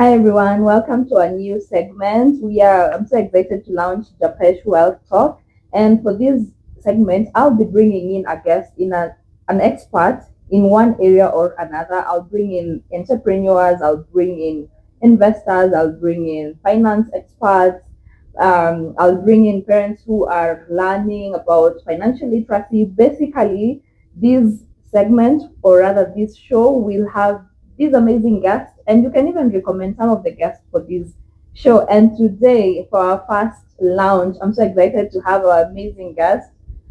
Hi everyone, welcome to a new segment. I'm so excited to launch Japesh Wealth Talk. And for this segment, I'll be bringing in a guest an expert in one area or another. I'll bring in entrepreneurs, I'll bring in investors, I'll bring in finance experts, I'll bring in parents who are learning about financial literacy. Basically, this segment, or rather this show, will have these amazing guests, and you can even recommend some of the guests for this show. And today, for our first launch, I'm so excited to have our amazing guest,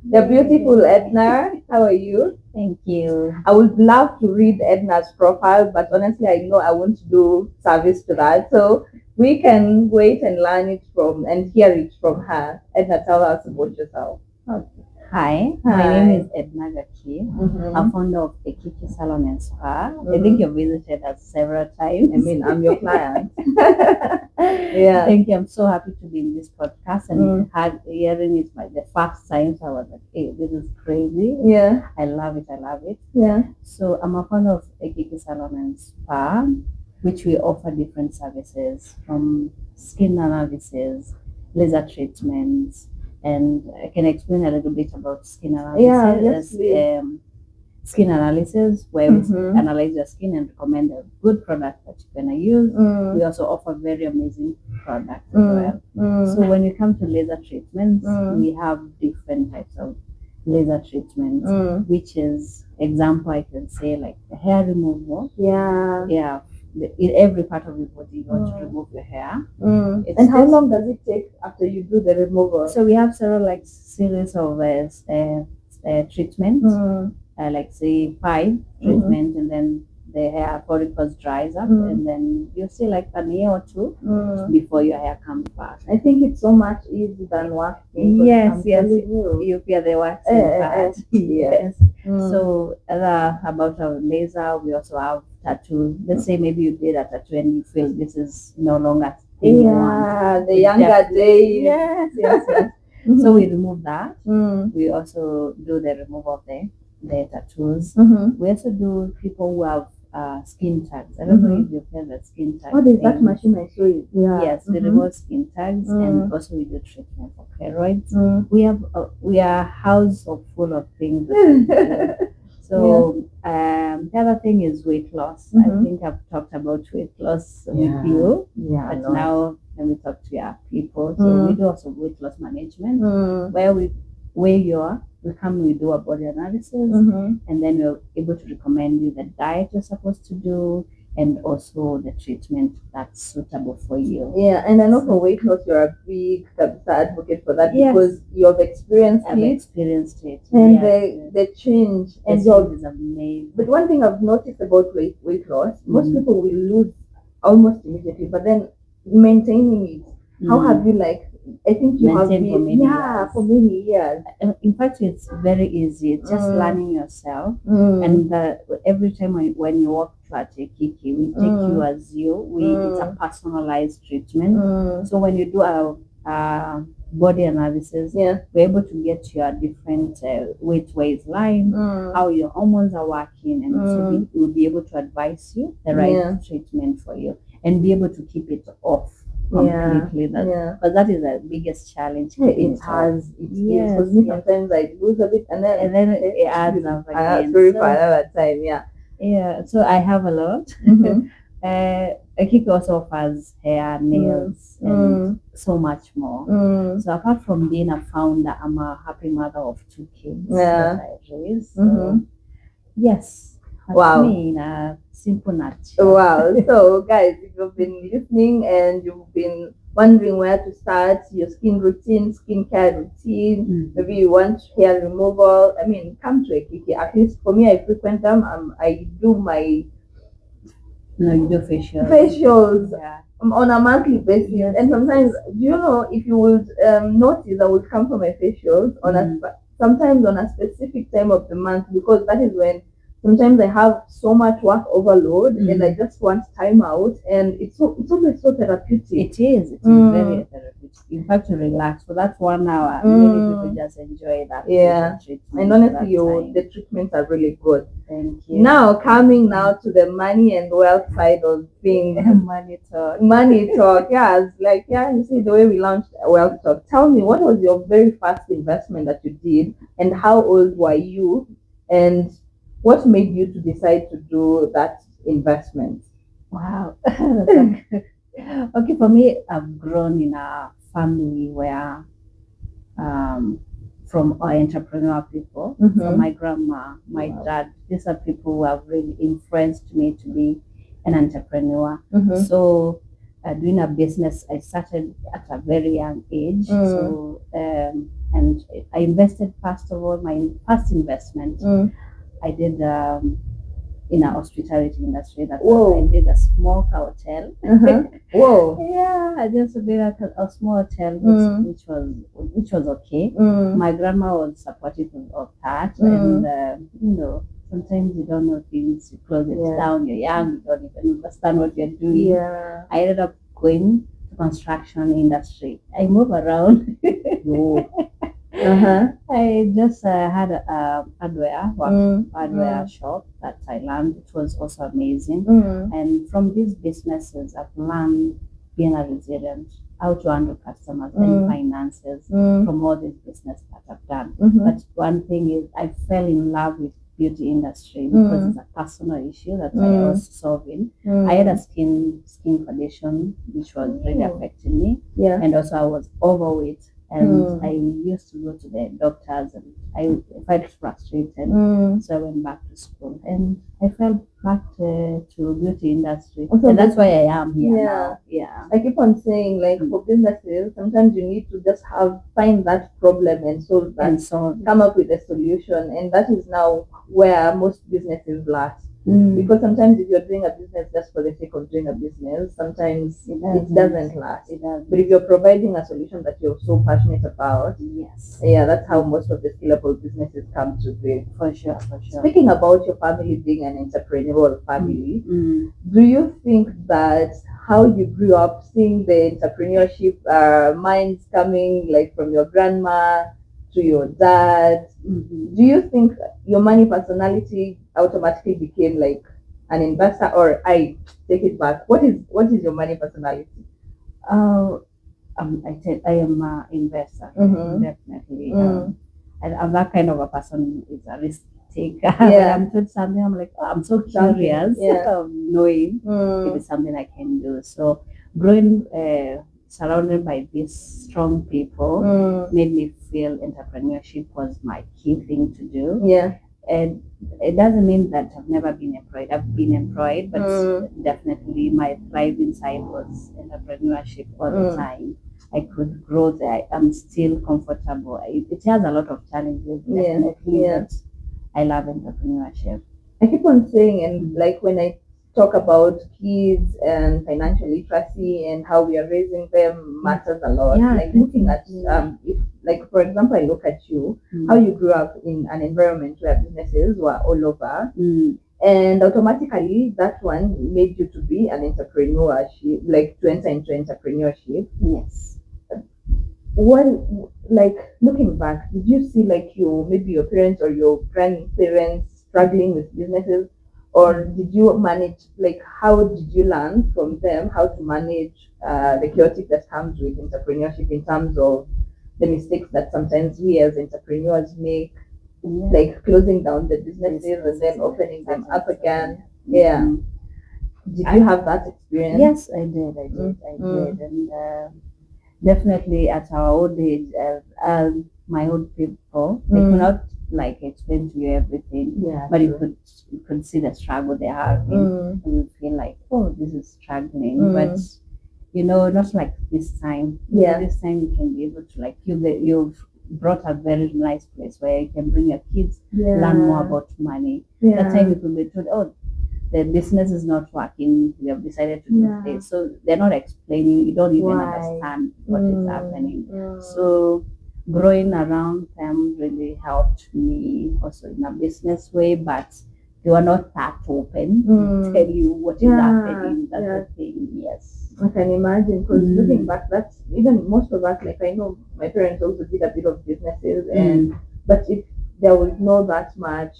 the beautiful Edna. How are you? Thank you. I would love to read Edna's profile, but honestly, I know I won't do service to that. So we can wait and learn it from and hear it from her. Edna, tell us about yourself. Okay. Hi, my name is Edna Gaki. I'm founder of the Kiki Salon and Spa. I think you've visited us several times. I mean, I'm your client. Yeah. Thank you. I'm so happy to be in this podcast and hearing it like the first time. So I was like, hey, this is crazy. Yeah. I love it. I love it. Yeah. So I'm a founder of the Kiki Salon and Spa, which we offer different services from skin analysis, laser treatments, and I can explain a little bit about skin analysis. Yeah, yes, skin analysis, where we analyze your skin and recommend a good product that you're gonna use. We also offer very amazing products as well. So when you come to laser treatments, we have different types of laser treatments, which is example I can say like the hair removal. Yeah. In every part of your body, you want to remove your hair. And how long does it take after you do the removal? So we have several like series of treatments, like say 5 treatments, and then the hair follicles dries up, and then you see like a year or 2 before your hair comes back. I think it's so much easier than waxing. Yes. You feel the waxing part. Yes. So about our laser, we also have tattoo. Let's say maybe you did a tattoo and you feel this is no longer the younger days. Yes. So we remove that. We also do the removal of the tattoos. We also do people who have skin tags. I don't know if you've heard that skin tag. Oh, there's that machine I saw you. Yeah. Yes, we remove skin tags, and also we do treatment for keroids. We are a house of full of things. So the other thing is weight loss. I think I've talked about weight loss with you. But now let me talk to your people. So we do also weight loss management, where we we do a body analysis, and then we're able to recommend you the diet you're supposed to do, and also the treatment that's suitable for you. Yeah, and I know for weight loss, you're a big advocate for that because you've experienced it. And the change. And the is amazing. But one thing I've noticed about weight loss, most people will lose almost immediately, but then maintaining it, how have you I think you have been for many years. In fact, it's very easy. It's just learning yourself, and every time when you walk to a Kiki, we take you as you. It's a personalized treatment. So when you do a body analysis, we're able to get your different weight line, how your hormones are working, and so we'll be able to advise you the right treatment for you, and be able to keep it off completely. But that is the biggest challenge. It has. For me, sometimes I lose a bit, and then it adds up again. For another time. Yeah. So I have a lot. Kiki also offers hair, nails, and so much more. So apart from being a founder, I'm a happy mother of 2 kids that I raised. So yes. Wow. Me in a simple nutshell. Wow. So guys, if you've been listening and you've been wondering where to start your skincare routine, maybe you want hair removal, I mean, come to a Kiki. At least for me, I frequent them. I do my you do facials on a monthly basis. And sometimes, if you would notice, I would come for my facials sometimes on a specific time of the month, because that is when sometimes I have so much work overload and I just want time out, and it's always so therapeutic. It is very therapeutic. in fact to relax for that 1 hour. Many people just enjoy that. Yeah. Treatment And honestly, the treatments are really good. Thank you. Now coming now to the money and wealth side of things. Money talk. Money talk. Yeah, it's like you see the way we launched Wealth Talk. Tell me, what was your very first investment that you did, and how old were you, and what made you to decide to do that investment? Wow. Okay, for me, I've grown in a family where from our entrepreneur people. So my grandma, my dad, these are people who have really influenced me to be an entrepreneur. So doing a business, I started at a very young age. So and I invested, first of all, my first investment I did in a hospitality industry. That I did a small hotel. Whoa! Yeah, I just did a small hotel, which was okay. My grandma was supportive of that, and sometimes you don't know things. You close it down. You're young. You don't even understand what you're doing. Yeah. I ended up going to construction industry. I move around. I just had a hardware shop that I learned. It was also amazing. And from these businesses, I've learned being a resilient, how to handle customers and finances from all these business that I've done. But one thing is, I fell in love with beauty industry because it's a personal issue that I was solving. I had a skin condition which was really affecting me, and also I was overweight. And I used to go to the doctors, and I felt frustrated. So I went back to school, and I fell back to beauty industry. And that's why I am here now. Yeah. I keep on saying, like, for businesses, sometimes you need to just find that problem and solve that, and come up with a solution. And that is now where most businesses last. Because sometimes if you're doing a business just for the sake of doing a business, sometimes it doesn't last. But if you're providing a solution that you're so passionate about, that's how most of the scalable businesses come to be. For sure. Speaking about your family being an entrepreneurial family, do you think that how you grew up, seeing the entrepreneurship minds coming like from your grandma to your dad, do you think your money personality automatically became like an investor? Or I take it back, what is your money personality? I am an investor, definitely. I'm that kind of a person who's a risk taker. When I'm told something, I'm like, I'm so curious of knowing if it's something I can do. So growing surrounded by these strong people made me feel entrepreneurship was my key thing to do. And it doesn't mean that I've never been employed. I've been employed, but definitely my thriving side was entrepreneurship all the time. I could grow there. I'm still comfortable. It has a lot of challenges, definitely, but I love entrepreneurship. I keep on saying, and like when I talk about kids and financial literacy and how we are raising them matters a lot. Like looking at if, like, for example, I look at you, how you grew up in an environment where businesses were all over, and automatically that one made you to be an entrepreneurship, like to enter into entrepreneurship. Yes. What, like, looking back, did you see like maybe your parents or your grandparents struggling with businesses? Or did you manage, like, how did you learn from them how to manage the chaotic that comes with entrepreneurship in terms of the mistakes that sometimes we as entrepreneurs make, like closing down the businesses and then opening them up again? Did you have that experience? Yes, I did. I did. And definitely at our old age, my old people, they could not like explain to you everything, but you could see the struggle they have, and you feel like, oh, this is struggling, but not like this time. This time you can be able to, like, you've brought a very nice place where you can bring your kids, learn more about money. That time you could be told, oh, the business is not working, we have decided to do this. So they're not explaining, you don't even understand what is happening. So growing around them really helped me also in a business way, but they were not that open to tell you what is happening. That's the thing. Yes, I can imagine, because looking back, that's even most of us. Like, I know my parents also did a bit of businesses, and but if there was not that much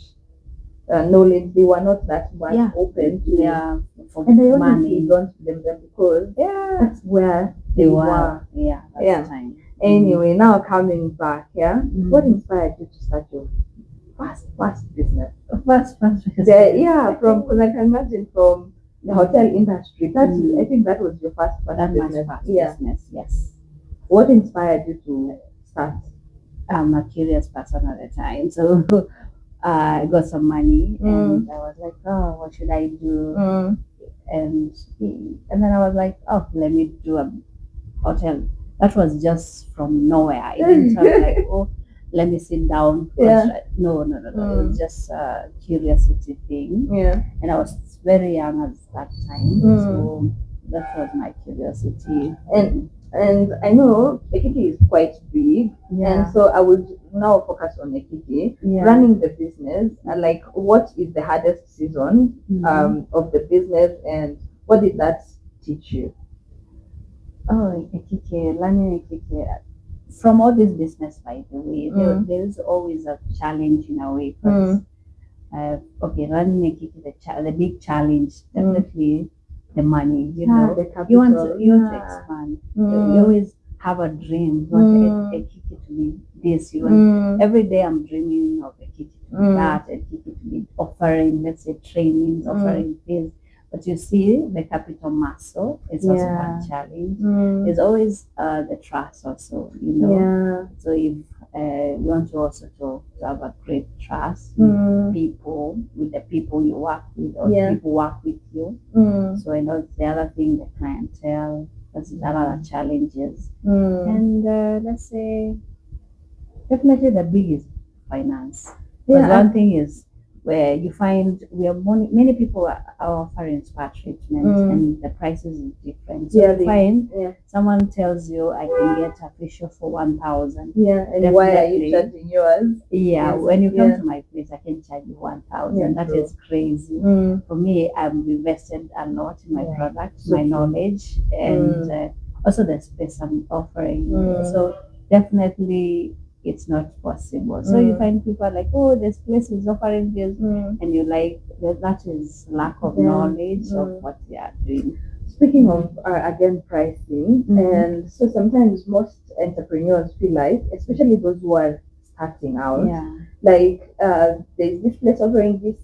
knowledge, they were not that much open to. And I honestly don't blame them, because that's where they were. That's time. Anyway, now coming back, what inspired you to start your first business? First business. From, because I can imagine from the hotel industry. I think that was your first business. Business, yes. What inspired you to start? I'm a curious person at the time, so I got some money, and I was like, oh, what should I do? And then I was like, oh, let me do a hotel. That was just from nowhere. I didn't have like, oh, let me sit down. No. It was just a curiosity thing. And I was very young at that time, so that was my curiosity. And I know Kiki is quite big, and so I would now focus on Kiki running the business. Like, what is the hardest season of the business, and what did that teach you? Oh, learning from all this business, by the way, there is always a challenge in a way. But running the big challenge, definitely the money. You know, you want to expand. You always have a dream. You want a Kiki to be this. You want every day. I'm dreaming of a Kiki to be that, a Kiki to be offering, let's say, trainings, offering this. But you see, the capital muscle is also one challenge. There's always the trust also, you know. So if you want to also to have a great trust with people, with the people you work with, or people work with you. So I know the other thing, the clientele, that's another challenges. And let's say, definitely the biggest finance. Because one thing is, where you find many people are offering spa treatments, and the prices is different. So you find someone tells you, I can get a facial for 1,000. And why are you charging yours? When you come to my place, I can charge you 1,000. That is crazy. For me, I've invested a lot in my product, my knowledge, and also the space I'm offering. So definitely, it's not possible. So you find people are like, oh, this place is offering this, and you like that is lack of knowledge of what they are doing. Speaking of again pricing, and so sometimes most entrepreneurs feel like, especially those who are starting out, like there's this place offering this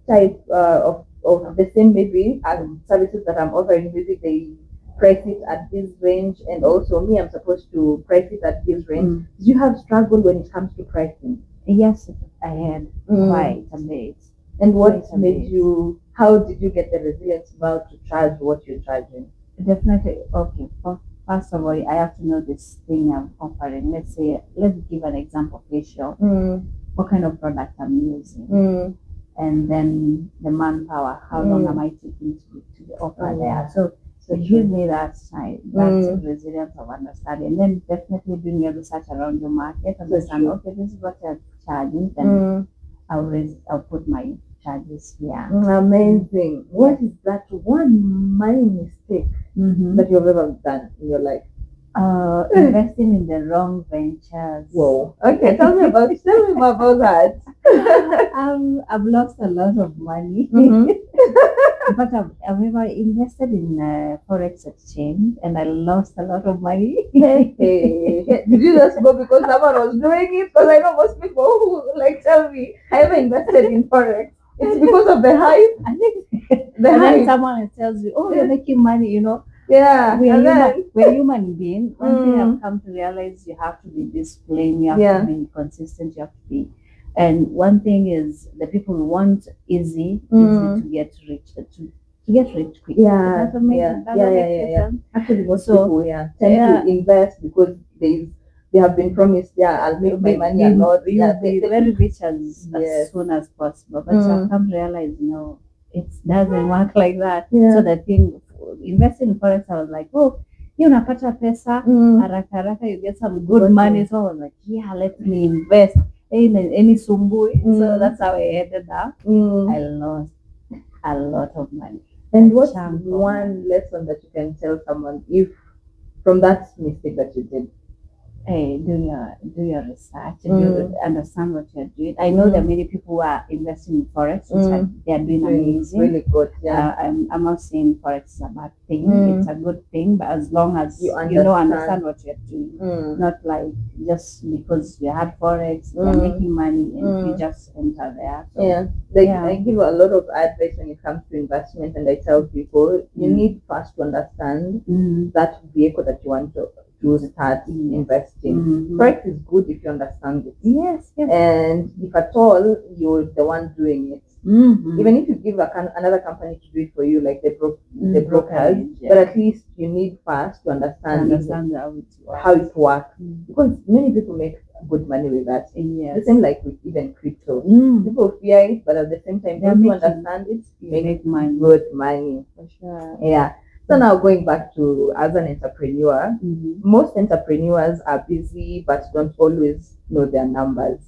type of the same maybe services that I'm offering. Maybe they price it at this range, and also me, I'm supposed to price it at this range. Do you have struggle when it comes to pricing? Yes, I had quite a bit. And what made you? How did you get the resilience about to charge what you're charging? Definitely. Okay. First of all, I have to know this thing I'm offering. Let's give an example, facial. What kind of product I'm using, and then the manpower. How long am I taking to offer there? So it gives me that side, that resilience of understanding. And then definitely doing your research around your market, understand, okay, this is what you're charging, then I'll put my charges here. Amazing. What is that one money mistake that you've ever done in your life? Investing in the wrong ventures. Whoa. Okay, tell me about that. I've lost a lot of money. But I've ever invested in forex exchange, and I lost a lot of money. Did you just go because someone was doing it? Because I know most people who tell me I haven't invested in forex. It's because of the hype. I think then someone tells you, oh, you're making money, you know. We're human beings. One thing I've come to realize, you have to be disciplined, you have to be consistent, you have to be. And one thing is, the people who want easy to get rich, to get rich quick. Actually, most people tend to invest because they have been promised, I'll make my money a lot. You'll be very rich as soon as possible. But I've come to realize, no, it doesn't work like that. So the thing, investing in forex, I was like, oh, unapata pesa haraka haraka, you get some good money. So I was like, let me invest. any sumbu. So Mm. that's how I ended up. Mm. I lost a lot of money. And A what's chunk of one lesson that you can tell someone if from that mistake that you did? Hey, do your research, understand what you're doing. I know there are Mm. many people who are investing in forex, which they are doing amazing. Really good, yeah. I'm not saying forex is a bad thing. Mm. It's a good thing, but as long as You you know understand. understand what you're doing, Mm. not like just because you had forex, you're Mm. making money and you Mm. just enter there. So, Yeah, like yeah. I give a lot of advice when it comes to investment, and I tell people you need first to understand that vehicle that you want to start investing. Forex is good if you understand it. Yes. And if at all you're the one doing it, even if you give another company to do it for you, like the brokers, yeah. but at least you need first to understand how it works, because many people make good money with that. The same like with even crypto. People fear it, but at the same time, those who understand it make money. Good money. For sure. Yeah. So now going back to as an entrepreneur, most entrepreneurs are busy but don't always know their numbers.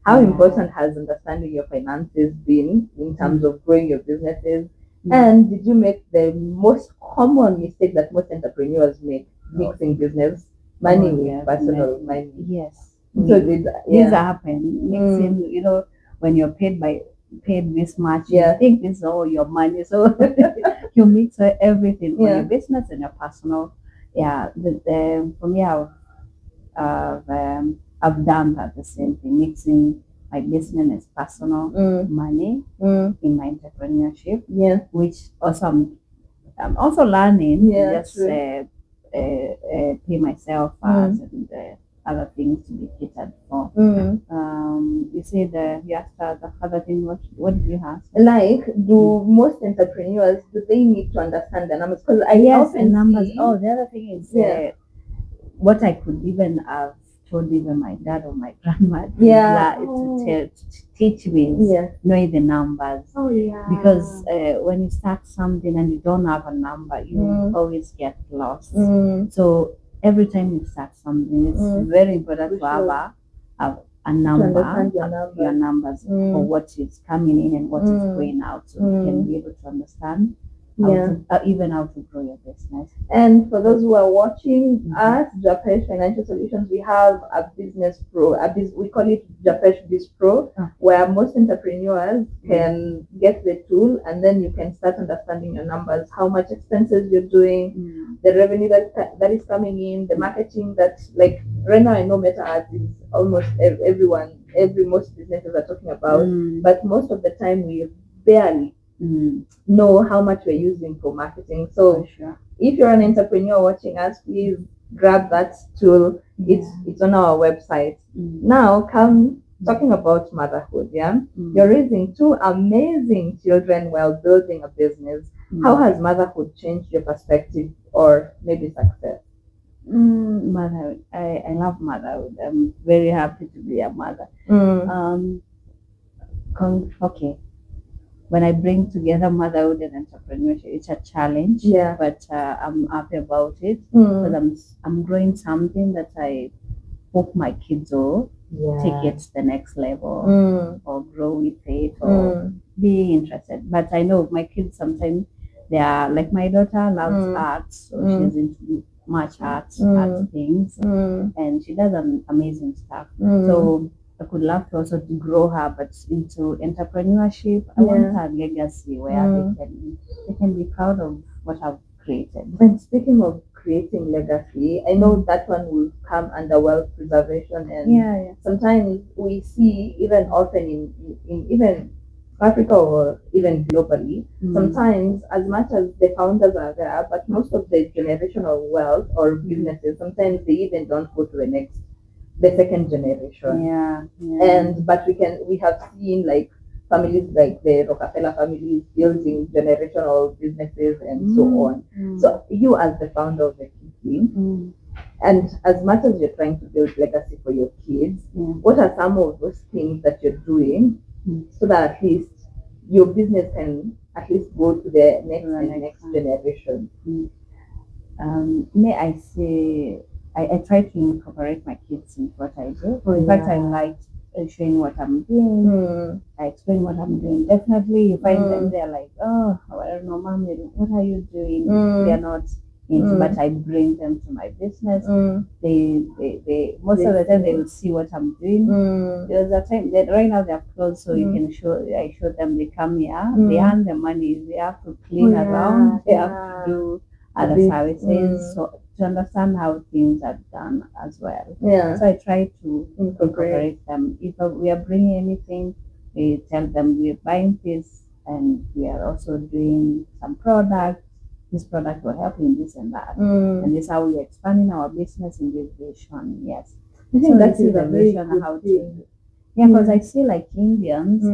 How important has understanding your finances been in terms of growing your businesses? And did you make the most common mistake that most entrepreneurs make, mixing business money with personal money? Yes. So these happen. Mixing, when you're paid this much, you think this is all your money. So you mix everything for your business and your personal. Yeah. For me, I've done that the same thing, mixing my business and personal money in my entrepreneurship. Which also I'm also learning just pay myself first and other things to be catered for. You said you asked the other thing. What did you ask? Like, do most entrepreneurs they need to understand the numbers? Because and numbers. The other thing is what I could even have told even my dad or my grandma to teach me knowing the numbers. Because when you start something and you don't have a number, you always get lost. So every time you start something, it's very important to have a number, your numbers for what is coming in and what is going out, so you can be able to understand even how to grow your business. And for those who are watching us, Japesh Financial Solutions, we have a business pro. We call it Japesh Biz Pro, where most entrepreneurs can get the tool, and then you can start understanding your numbers, how much expenses you're doing, the revenue that is coming in, the marketing that, like right now, I know Meta Ads is almost most businesses are talking about, but most of the time we barely know how much we're using for marketing. So if you're an entrepreneur watching us, please grab that tool. It's on our website. Now come talking about motherhood. You're raising two amazing children while building a business. How has motherhood changed your perspective or maybe success? Motherhood. I love motherhood. I'm very happy to be a mother. Okay. When I bring together motherhood and entrepreneurship, it's a challenge. But I'm happy about it because I'm growing something that I hope my kids will take it to the next level or grow with it or be interested. But I know my kids sometimes they are like my daughter loves art, so she's into much art things, and she does amazing stuff. So I could love to also to grow her, but into entrepreneurship. I want her legacy where they can be proud of what I've created. And speaking of creating legacy, I know that one will come under wealth preservation, and sometimes we see even often in even Africa or even globally, sometimes as much as the founders are there, but most of the generational wealth or businesses, sometimes they even don't go to the second generation. But we have seen like families like the Rockefeller families building generational businesses and so on. So you as the founder of the Kiki, and as much as you're trying to build legacy for your kids, what are some of those things that you're doing so that at least your business can at least go to the next generation? May I say I try to incorporate my kids in what I do. In fact, I like showing what I'm doing. I explain what I'm doing. Definitely, you find them, they're like, oh, I don't know, mom, what are you doing? They're not into, but I bring them to my business. They most of the time they will see what I'm doing. There's a time that right now they're closed, so you can show. I show them. They come here, they earn the money. They have to clean around. They have to do other services. So to understand how things are done as well. So I try to incorporate them. If we are bringing anything, we tell them we're buying this, and we are also doing some product. This product will help in this and that, and this is how we're expanding our business in this vision. Yes, I think that this is a very vision good how thing. to. Yeah, because I see like Indians,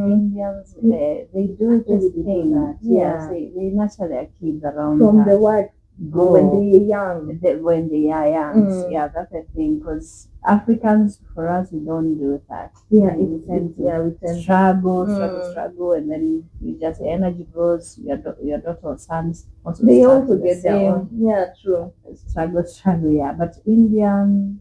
they do this thing. Yes, they nurture their kids around from the word go when they are young. When they are young. Yeah, that's the thing. Because Africans, for us, we don't do that. Yeah, we tend to struggle, and then you just energy grows. Your daughter or sons also they start also get their own. Yeah, true. Struggle. Yeah, but Indian,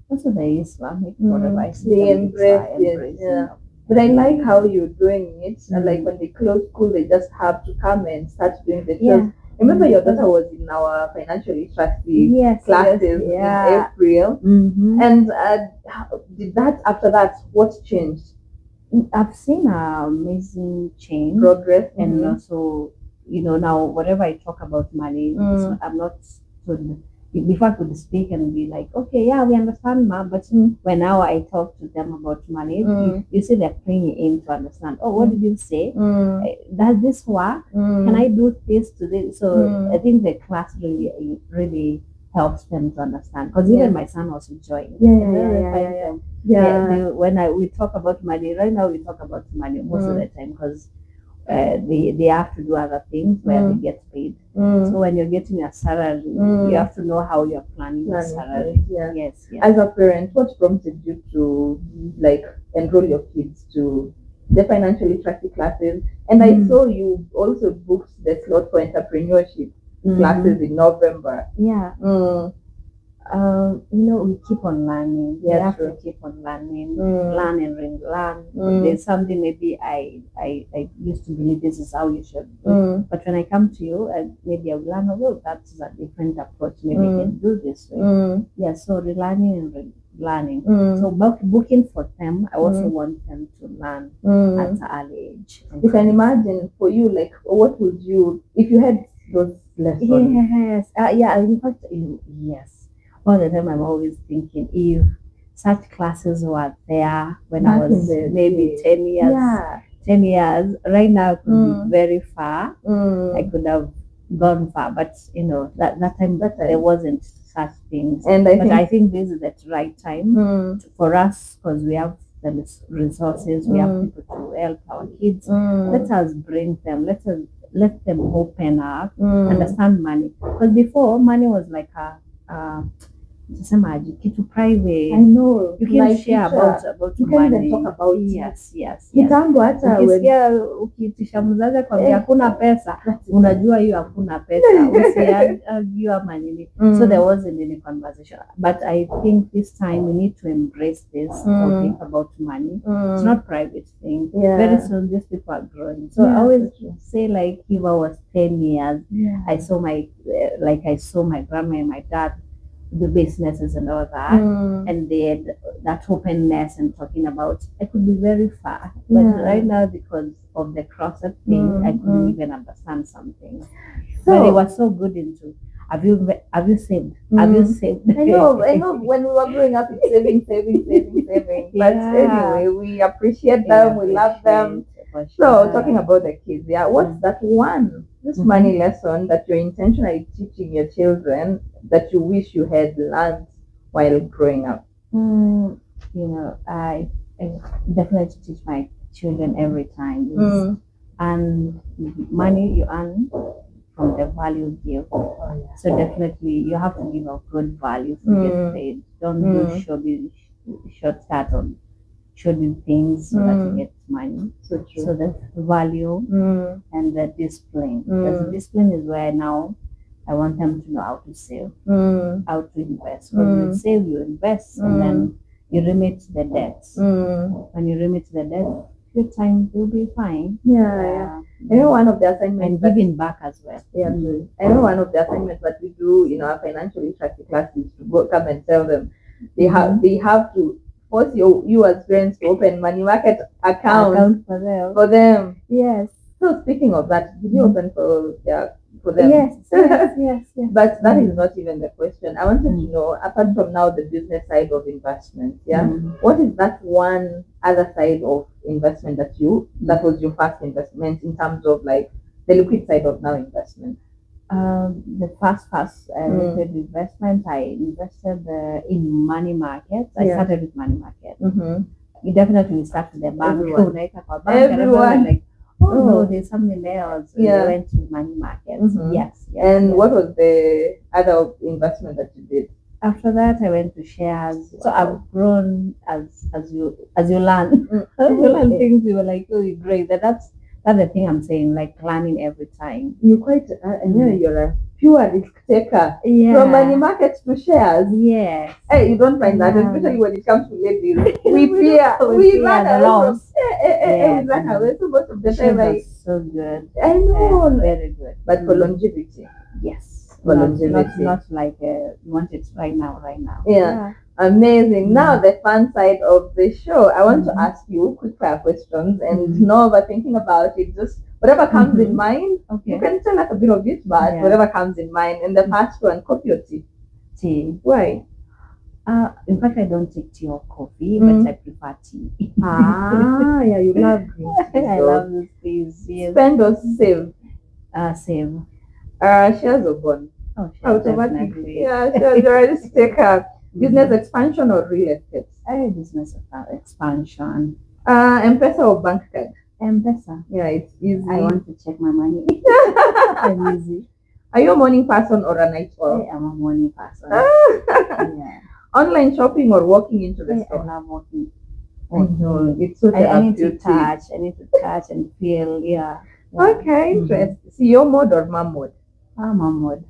also the Islamic, whatever I see, they embrace it. Yeah. But I like how you're doing it. And like when they close school, they just have to come and start doing the chores. Remember, your daughter was in our financial literacy classes in April. And did that after that? What changed? I've seen an amazing change, progress, and also, now whatever I talk about money, I'm not so. Before I could speak and be like, okay, yeah, we understand, mom. But when now I talk to them about money, you see they're bringing in to understand. Oh, what did you say? Does this work? Can I do this today? So I think the class really helps them to understand. Because even my son was enjoying. When we talk about money, right now we talk about money most of the time because they have to do other things where they get paid. So when you're getting a salary, you have to know how you're planning your salary. Yes. As a parent, what prompted you to like enroll your kids to the financial literacy classes? And I saw you also booked the slot for entrepreneurship classes in November. We keep on learning. We have to keep on learning, learn and relearn. There's something maybe I used to believe this is how you should do. But when I come to you, maybe I'll learn, oh, that's a different approach. Maybe I can do this way. So relearning and learning. So booking for them, I also want them to learn at an early age. You can imagine for you, like, what would you, if you had those lessons? Yes. All the time I'm always thinking if such classes were there when I was maybe 10 years. 10 years, right now I could be very far. I could have gone far, but that time there wasn't such things. And I think this is the right time for us because we have the resources, we have people to help our kids. Let us bring them, let them open up, understand money. Because before money was like a kitu private. I know. You can share about you money. Can even talk about yes. Kitambo hata ukitisha mzazi kwambia hakuna pesa, unajua hiyo hakuna pesa. Usiajua manini. So there wasn't any conversation. But I think this time we need to embrace this topic about money. It's not private thing. Very soon these people are growing. So I always say like if I was 10 years, I saw my grandma and my dad the businesses and all that, and they had that openness and talking about, I could be very far. But right now, because of the crosser thing, I couldn't even understand something. But they were so good into. Have you saved? Have you saved? I know. When we were growing up, it's saving. But anyway, we appreciate them. We love them. So talking about the kids, what's that one money lesson that you're intentionally teaching your children that you wish you had learned while growing up? I definitely teach my children every time. And money you earn from the value you give. So definitely you have to give a good value to get paid. Don't do shortcut on showing things so that you get money. So the value and the discipline. Because discipline is where now I want them to know how to save, how to invest. Because you save, you invest, and then you remit the debts. When you remit the debt, your time you'll be fine. Yeah. I know one of the assignments and giving back as well. Yeah, I know one of the assignments that we do in our financial literacy classes to go come and tell them they have to force you as parents to open money market account for them. Yes. So speaking of that, did you open for them? Yes. But that is not even the question. I wanted to know, apart from now the business side of investment, what is that one other side of investment that was your first investment in terms of like the liquid side of now investment? The first liquid investment, I invested in money markets. I started with money market. You definitely start with the bank. Everyone. Like, no, there's something else. We went to money markets. Yes. And what was the other investment that you did? After that, I went to shares. So I've grown as you learn. You learn things. You were like, oh, great. That's the thing I'm saying. Like learning every time. You're quite. You're a pure risk taker. From money markets to shares. Yes. Hey, you don't find that, especially when it comes to ladies. We run the loss. We run away. So most of the time, like, so good. I know. Very good. But for longevity. Yes. For longevity. Not like you want it right now. Yeah. Amazing. Now the fun side of the show. I want to ask you quick fire questions and no overthinking about it. Just whatever comes in mind. Okay. You can tell us a bit of it, but whatever comes in mind. And the first one, coffee or tea? Tea. Why? In fact, I don't take tea or coffee, but I prefer tea. Yeah, you love green tea. I love those teas. Yes. Spend or save? Save. Shares or bond? Oh, shares. Automatically. Yeah, shares. You're a risk taker. Business expansion or real estate? Business expansion. M-Pesa or bank card? M-Pesa. Yeah, it's easy. I want to check my money. I'm easy. Are you a morning person or a night owl? I'm a morning person. Online shopping or walking into the store? I love walking. It's so I need to touch. I need to touch and feel. Yeah. Okay, interesting. CEO mode or mom mode? Mom mode.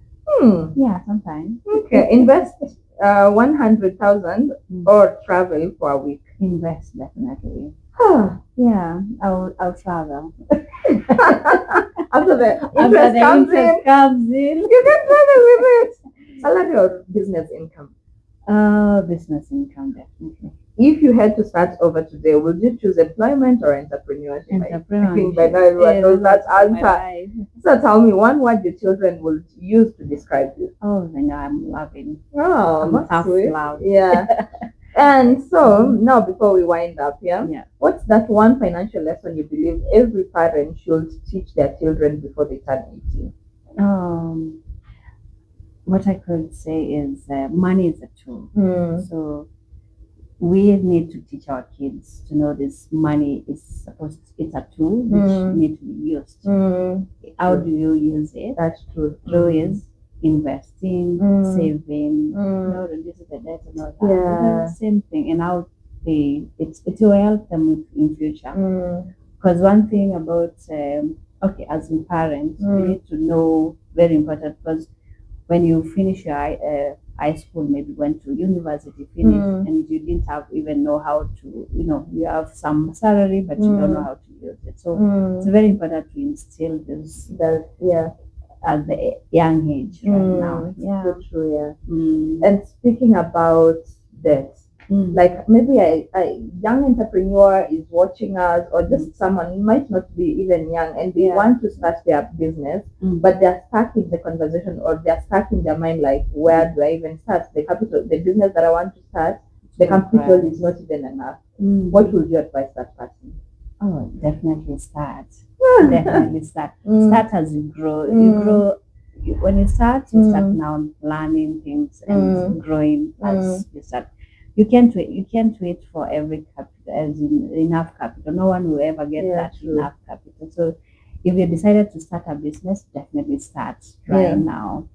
Yeah, sometimes. Okay, invest 100,000 or travel for a week. Invest definitely. Yeah, I'll travel. After the interest comes in, you can travel with it. Salary or business income? Business income definitely. If you had to start over today, would you choose employment or entrepreneurship? Entrepreneurship. I think by now everyone knows that answer. So tell me one word your children will use to describe you. Oh, I know, I'm loving. Oh, that's sweet. Love. Yeah. And so now before we wind up, what's that one financial lesson you believe every parent should teach their children before they turn 18? What I could say is money is a tool. So we need to teach our kids to know this money is it's a tool which need to be used. How do you use it? That's true. True is investing, saving, reducing the debt and all that. Yeah. Same thing. And how it will help them in future. Because one thing about as a parent, you need to know, very important, because when you finish your high school, maybe went to university, finished, and you didn't even know how to, you have some salary, but you don't know how to use it. So it's very important to instill this at the young age right now. Yeah, so true. Yeah. And speaking about debt, like maybe a young entrepreneur is watching us, or just someone might not be even young, and they want to start their business, but they're stuck in the conversation, or they're stuck in their mind, like, where do I even start? The business that I want to start, the capital is not even enough. What would you advise that person? Oh, definitely start. Definitely start. Start as you grow. You grow. When you start now learning things and growing as you start. You can't wait for every capital, as in enough capital. No one will ever get that enough capital. So if you decided to start a business, definitely start right now.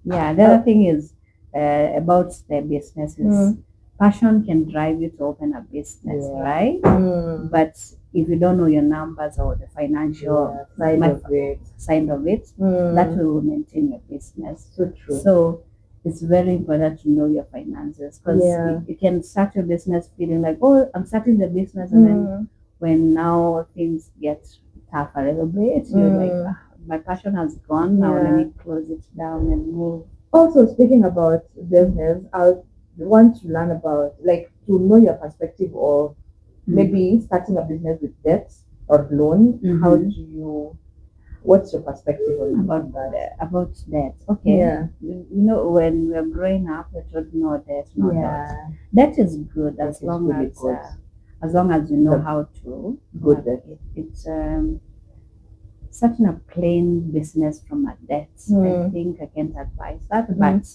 Yeah. The other thing is about the business is passion can drive you to open a business, right? But if you don't know your numbers or the financial side of it, that will maintain your business. So true. So it's very important to know your finances, because Yeah. you can start your business feeling like, oh, I'm starting the business, and then when now things get tough a little bit, you're like, "Ah, my passion has gone. Now let me close it down and move." Also, speaking about business, I want to learn about, like, to know your perspective of maybe starting a business with debt or loan. How do you? What's your perspective on about that? About that? Okay. Yeah. You know, when we were growing up, we told no debt, no debt. Yeah. That is good That as is long really as good. as long as you know The how to. good debt. It's starting a plain business from a debt. I think I can't advise that, but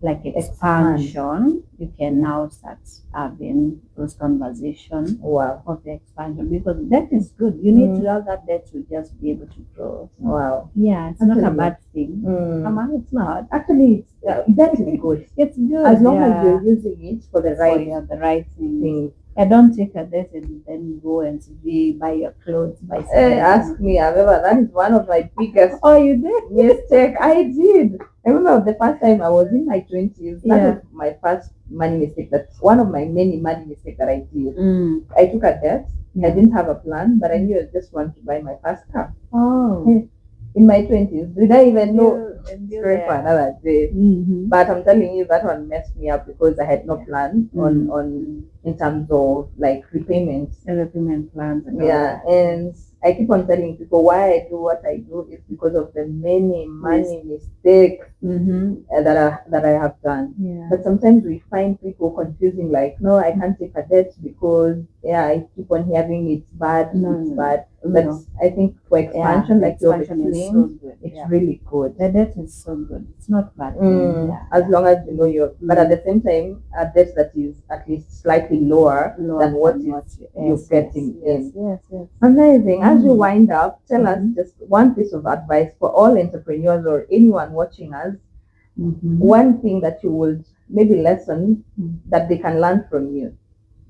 like expansion, you can now start having those conversations Wow. of the expansion, because that is good. You need to have that debt to just be able to grow. Wow. Yeah, it's not a bad thing. Come on, it's not. Actually, that is good. It's good as long as you're using it for the right the right thing. thing. I don't take a debt and then go and buy your clothes, buy Ask me, I remember that is one of my biggest Oh, you did? mistake. I did. I remember the first time I was in my 20s. That was my first money mistake. That's one of my many money mistakes that I did. I took a debt. I didn't have a plan, but I knew I just wanted to buy my first car. Oh. In my 20s, did I even know? Story For another day. But I'm telling you, that one messed me up because I had no plan on in terms of like repayments. Repayment plans. Yeah, and I keep on telling people why I do what I do is because of the many money mistakes that I have done. Yeah. But sometimes we find people confusing, like, no, I can't take a debt because I keep on hearing it's bad, it's bad. But I think for expansion, like you're explaining, it's really good. The debt is so good. It's not bad. As long as you know your, but at the same time, a debt that is at least slightly lower than what you're getting in. Yes. Amazing. As we wind up, tell us just one piece of advice for all entrepreneurs or anyone watching us. One thing that you would maybe lesson that they can learn from you.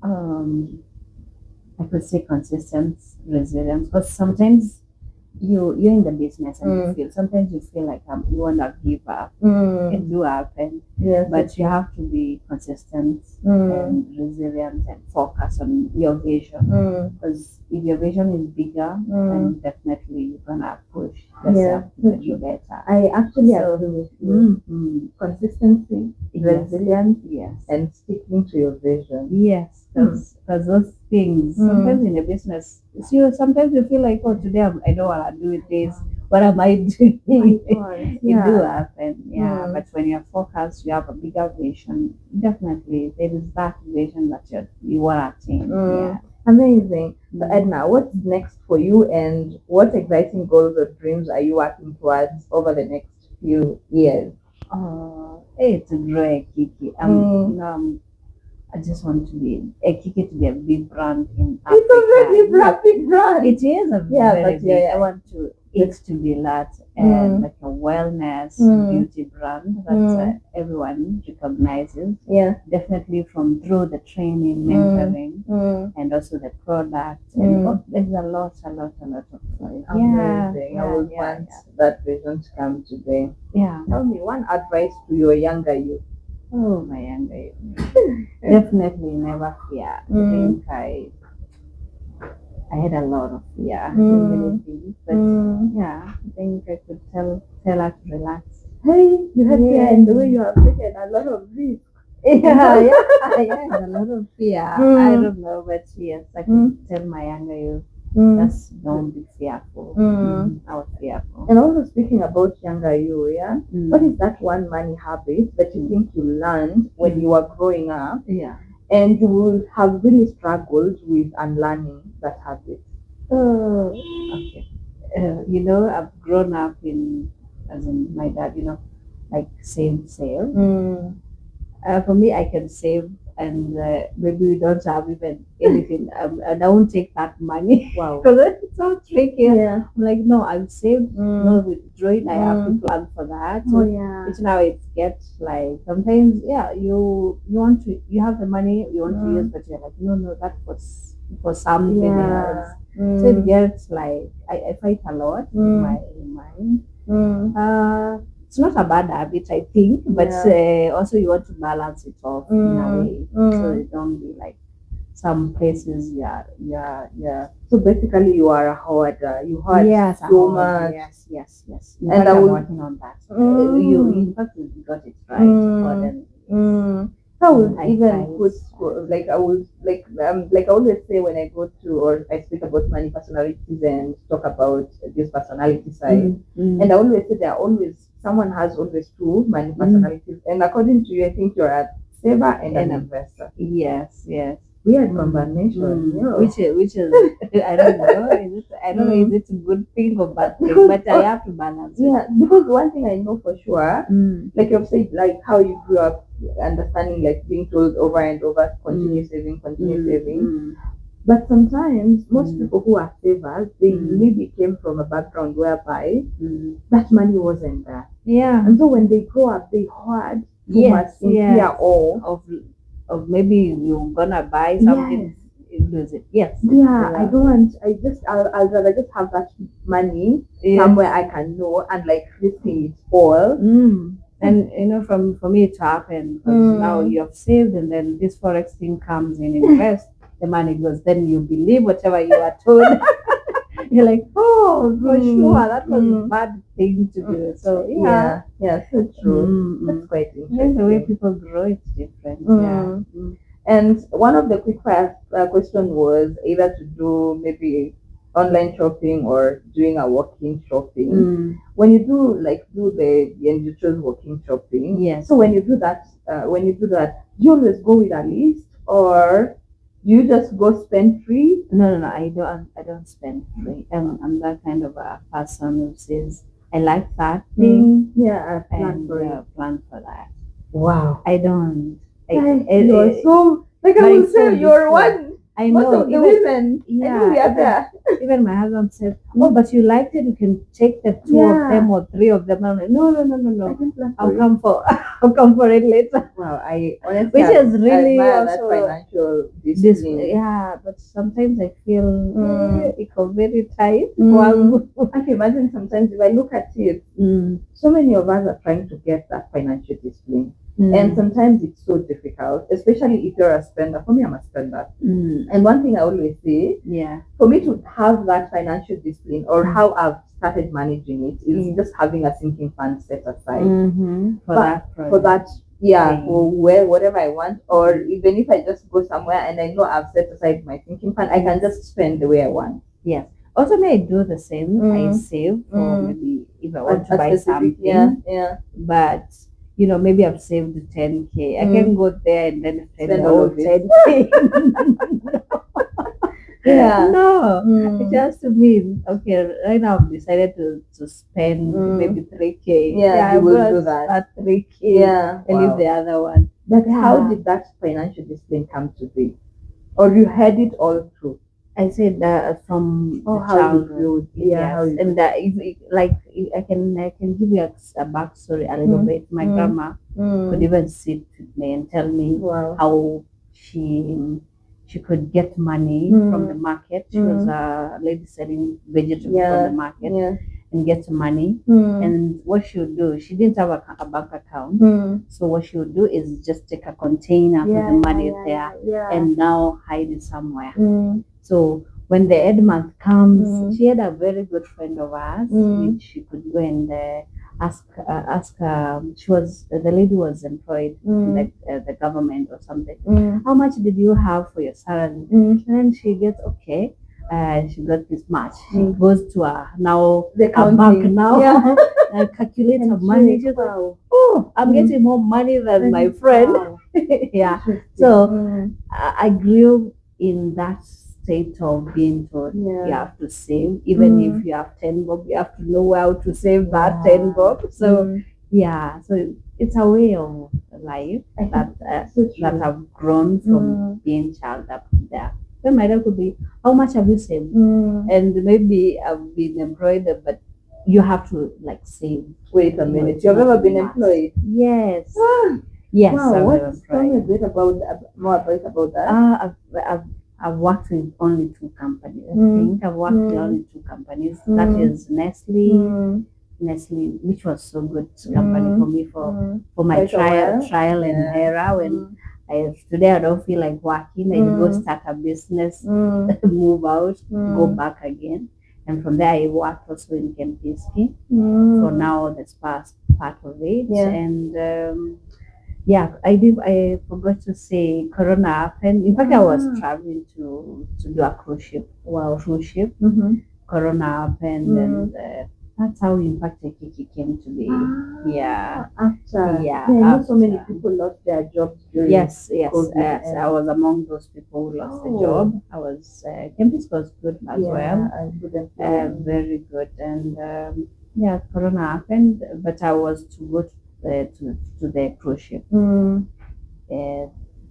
I could say consistent resilience, because sometimes you're in the business and sometimes you feel like you want to give up. It do happen, but you have to be consistent and resilient and focus on your vision, because if your vision is bigger, then definitely you're gonna push yourself to do better. I actually agree with you. Consistency, resilience, and sticking to your vision. Yes, because those things sometimes in a business, sometimes you feel like, oh, today I don't want to do this. What am I doing? It do happen, But when you're focused, you have a bigger vision. Definitely, there is that vision that you want to attain. Amazing. So Edna, what's next for you, and what exciting goals or dreams are you working towards over the next few years? Hey, to grow a Kiki. I just want to be Kiki to be a big brand in Africa. It's a very big brand. It is a very big. I want it to be that like a wellness beauty brand that everyone recognizes. Definitely through the training, mentoring, and also the product. And there's a lot of it. Amazing. I would want that vision to come today. Tell me one advice to your younger youth. Oh, my younger youth. Definitely never fear. I think I had a lot of fear in many things, but I think I could tell her to relax. Hey, you had fear in the way you have taken a lot of risk. I had a lot of fear. I don't know, but yes, I could tell my younger youth, just don't be fearful. I was fearful. And also speaking about younger you, what is that one money habit that you think you learned when you were growing up? And you would have really struggled with unlearning that habit. Okay. I've grown up as in my dad, like save. For me, I can save, and maybe we don't have even anything, and I won't take that money. Wow. Because it's so tricky. I'm like, no, I'll save, no withdrawing. I have to plan for that. So it's now it gets like sometimes, you want to, you have the money you want to use, but you're like, no, that was for something else. So it gets like I fight a lot in my mind. it's not a bad habit, I think, but also you want to balance it off in a way, so you don't be like some places. So basically, you are a hoarder. You hoard Yes, so much. Yes. And And I I'm will- working on that. You in fact you got it right. Hoarding. So I would I even try put it. like I would like I always say when I go to or I speak about money personalities and talk about this personality side, and I always say there are always someone has always two money personalities, and according to you, I think you're a saver and an investor. Yes. Weird combination. Yeah. Which is I don't know. I don't know is it a good thing or bad thing, but I have to balance it. Yeah, because one thing I know for sure, like you've said, like how you grew up understanding, like being told over and over, continue saving, continue saving. But sometimes most people who are savers, they maybe came from a background whereby that money wasn't there. Yeah. And so when they grow up, they hoard too much in fear of maybe you're gonna buy something. Lose it. Yes. Yeah, I don't want. I'll rather just have that money somewhere I can know and like risking it all. And for me it happened because now you have saved, and then this forex thing comes in, invest, the money goes. Then you believe whatever you are told. You're like, oh, for sure, that was a bad thing to do. So yeah, so true. That's quite interesting. The way people grow, it's different. And one of the quick fire question was either to do maybe online shopping or doing a walk-in shopping. When you do the and you choose walk-in shopping. Yes. So when you do that, do you always go with a list or do you just go spend free? No. I don't spend free. I'm that kind of a person who says I like that thing. Yeah, I plan for that. Wow. I don't. You're so like I will say you're one. I know. Most of the women. Yeah. I know we are there. Even my husband said, "Oh, but you liked it. You can take the two of them or three of them." I'm like, no. I'll come for it later. Wow, I honestly, which is really also that financial discipline. Yeah, but sometimes I feel it's very tight. I can imagine sometimes if I look at it, so many of us are trying to get that financial discipline. And sometimes it's so difficult, especially if you're a spender. For me, I'm a spender. And one thing I always say, for me to have that financial discipline or how I've started managing it is just having a sinking fund set aside for that. Yeah, for whatever I want, or even if I just go somewhere and I know I've set aside my sinking fund, I can just spend the way I want. Yes. Also, may I do the same. I save for maybe if I want to buy something. Yeah. But maybe I've saved 10K. I can go there and then spend all of 10K. No, it has to mean okay. Right now, I've decided to spend maybe 3K. Yeah, you will do that. At 3K. Yeah, and leave the other one. But how did that financial discipline come to be, or you had it all through? I said that from childhood. And I can give you a backstory a little bit. My grandma could even sit with me and tell me how she could get money from the market. She was a lady selling vegetables from the market and get money. And what she would do, she didn't have a bank account. So what she would do is just take a container with the money there and now hide it somewhere. So when the end month comes, she had a very good friend of ours, which she could go and ask. The lady was employed like the government or something. How much did you have for your salary? And then she gets okay. She got this much. She goes to a bank now and calculates her money. She's like, oh, I'm getting more money than my friend. Yeah. So I grew in that state of being told you have to save, even if you have 10 bob, you have to know how to save that 10 bob. So so it's a way of life that I've grown from being child up there. Then my dad could be, how much have you saved? And maybe I've been employed, but you have to save. Wait a minute, you've ever been employed? Yes. Yes. Wow, tell me a bit more about that. I've worked with only 2 companies. I think I've worked with only 2 companies. That is Nestle Nestle, which was so good company for me for my Quite a while. trial and Yeah. error. When today I don't feel like working, I go start a business, move out, go back again. And from there, I worked also in Kempinski for now the spa part of it. Yeah. And yeah, I forgot to say Corona happened. In fact, I was traveling to do a cruise ship. Wow, cruise ship. Corona happened, and that's how in fact Kiki came to be. Yeah. After. Yeah, I know so many after. people lost their jobs during Yes, COVID. yes. I was among those people who lost the job. I was campus was good as well. I couldn't believe. Very good. And yeah, Corona happened, but I was to go to the cruise ship.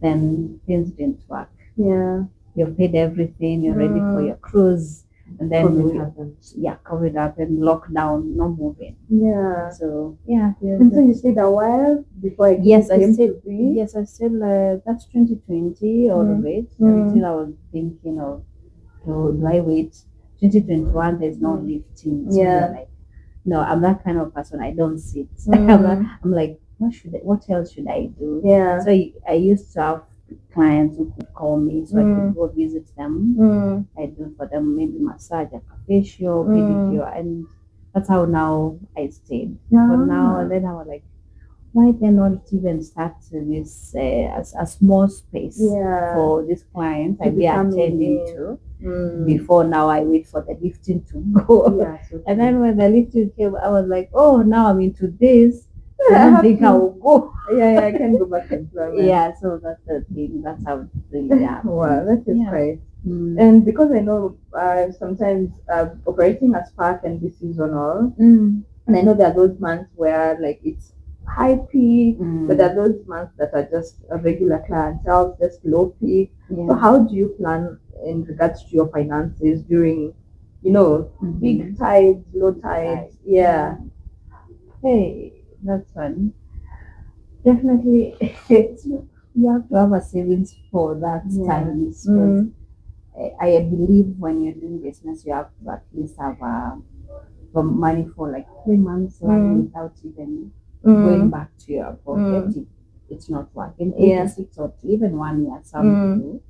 Then things didn't work. Yeah. You paid everything. You're ready for your cruise, and then COVID happened. Lockdown, no moving. Yeah. So yeah. And so you stayed a while before I Yes, I came still. to be? Yes, I still. That's 2020 all of it. Until I was thinking of, do I wait? 2021, there's no lifting. So Yeah. like, no, I'm that kind of person. I don't sit. I'm like, what else should I do? Yeah. So I used to have clients who could call me so I could go visit them. I do for them maybe massage, a facial, pedicure, and that's how now I stayed. But now and then I was like, why then not even start this as a small space for this client I be attending to before now I wait for the lifting to go. And then when the lifting came, I was like, oh, now I'm into this. I don't think I will go. I can go back to employment. Yeah, so that's the thing. That's how it really happened. Wow, that is great. And because I know sometimes operating a spa can be seasonal, and I know there are those months where like it's high peak, but there are those months that are just a regular clientele, just low peak. So how do you plan in regards to your finances during, big tides, low tides? Yeah. Hey, that's fun. Definitely, you have to have a savings for that time. Because I believe when you're doing business, you have to at least have money for like 3 months without even going back to your pocket. It's not working. 8 to 6 or even 1 year, some do.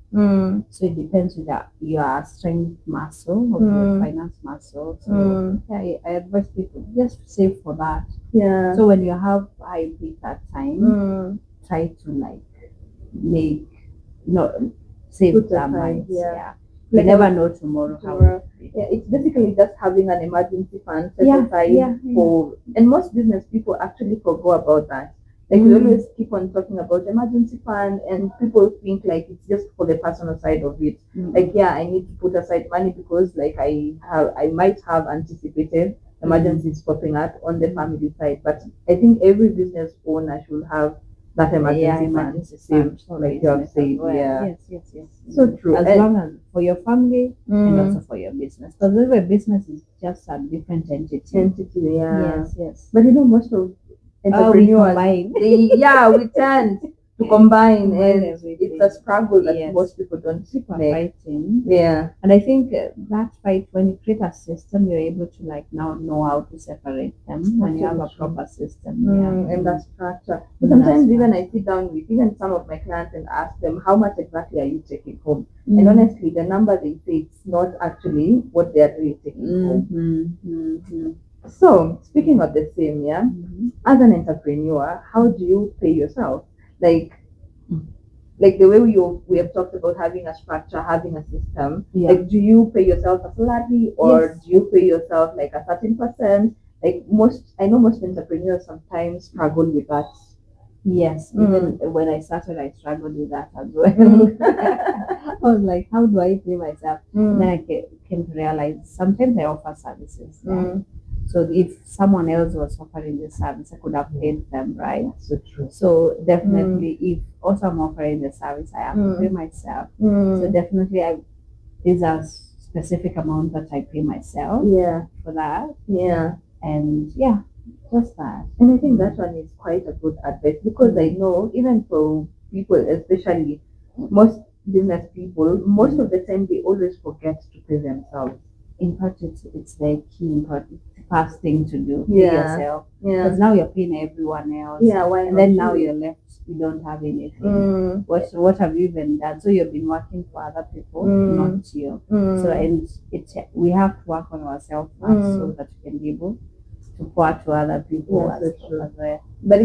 So it depends with your strength muscle of your finance muscle. So I advise people just save for that. Yeah. So when you have high peak that time, try to like save that money. Yeah. You never know tomorrow how. It's basically just having an emergency fund set aside for, and most business people actually forgo about that. Like we always keep on talking about emergency fund, and people think like it's just for the personal side of it. Like I need to put aside money because like I might have anticipated emergencies popping up on the family side. But I think every business owner should have that emergency fund, like you have said. Well. Yes. So true. As long as for your family and also for your business, because every business is just a different entity. Yes. But most of entrepreneurs, we tend to combine, and it's a struggle that most people don't make. Yeah. And I think that fight, when you create a system, you're able to like now know how to separate them when you have a proper system. And that structure. But sometimes even I sit down with even some of my clients and ask them, how much exactly are you taking home? And honestly, the number they say, it's not actually what they are really taking home. So, speaking of the same, as an entrepreneur, how do you pay yourself? Like the way we have talked about having a structure, having a system. Like, do you pay yourself a salary, or do you pay yourself like a certain percent? Like I know most entrepreneurs sometimes struggle with that. Yes, even when I started, I struggled with that as well. I was like, how do I pay myself? Then I came to realize sometimes I offer services. So if someone else was offering the service, I could have paid them, right? So true. So definitely, if also I'm offering the service, I have to pay myself. So definitely, there's a specific amount that I pay myself. For that. And just that. And I think that one is quite a good advice, because I know even for people, especially most business people, most of the time they always forget to pay themselves. in fact, it's the key important first thing to do. Pay Yeah. yourself, Yeah. because now you're paying everyone else. Yeah. Why And not then now you? you're left, you don't have anything. Mm. What have you even done? So you've been working for other people, not you. So and we have to work on ourselves first so that we can be able to pour to other people Yes, that's true. as well. But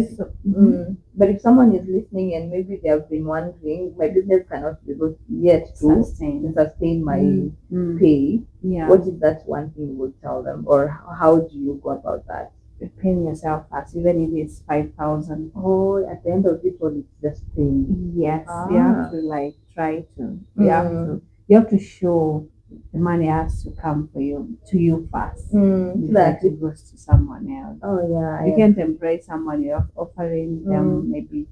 if someone is listening and maybe they have been wondering, my business cannot be able yet to sustain my pay. Yeah. What is that one thing you would tell them, or how do you go about that? Paying yourself first, even if it's 5,000. Oh, at the end of it all, it's just paying. Yes, you have to like try to. You have to show the money has to come to you first. Before it goes to someone else. Oh yeah. You can't embrace someone you're offering them maybe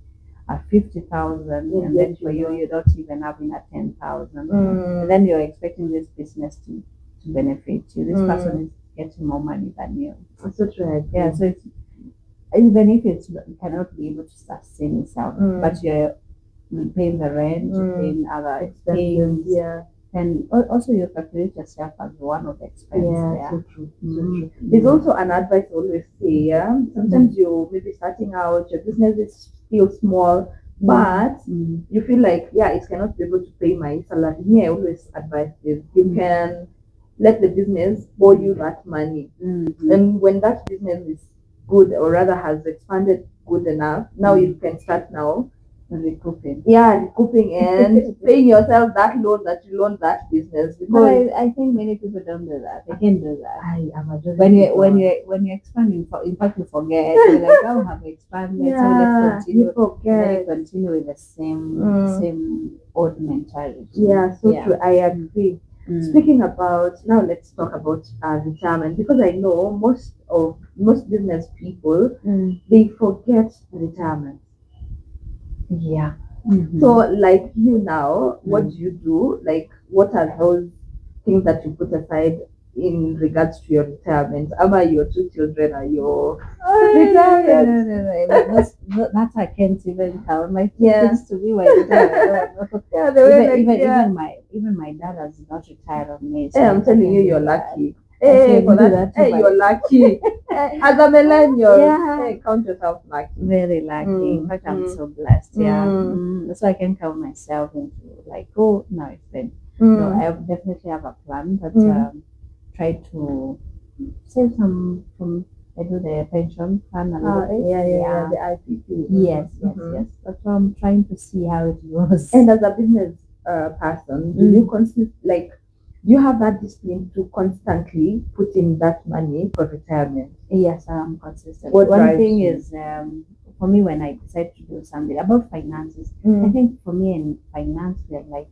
a 50,000, and then for you don't even have in a 10,000, and then you're expecting this business to benefit you. This person is getting more money than you. That's so true. Yeah, so it's, even if it cannot be able to sustain itself, but you're paying the rent, you're paying other expenses, and also you calculate yourself as one of the expenses. Yeah, so true. There's also an advice I always say, sometimes you're maybe starting out, your business is still small, but you feel like, it cannot be able to pay my salary. Me, I always advise this. You can let the business owe you that money. And when that business is good, or rather has expanded good enough, now you can start now recouping. Yeah, recouping and paying yourself that loan that you loaned that business. Because I think many people don't do that. They can't do that. I am when you're expanding, in fact you forget. You're like, oh, have expanded, so let's continue. You forget. Then you continue with the same old mentality. Yeah, so true. I agree. Speaking about, now let's talk about retirement, because I know most business people they forget retirement. Yeah. So like you now, what do you do? Like, what are those things that you put aside in regards to your retirement? Ama your 2 children are your retirement? No. That I can't even count. My kids to be my retirement. Even my dad has not retired on me. So I'm telling you, you're lucky. Hey, for that, you're lucky. As a millennial, count yourself lucky. Very lucky. In fact, I'm so blessed. So I can count myself into like, oh, no, it's been. No, I definitely have a plan, but try to save some from. I do the pension plan a little bit. The IPP. Yes. But I'm trying to see how it goes. And as a business person, do you do you have that discipline to constantly put in that money for retirement? Yes, I'm consistent. One thing is, for me, when I decide to do something about finances, I think for me in finance, we're like,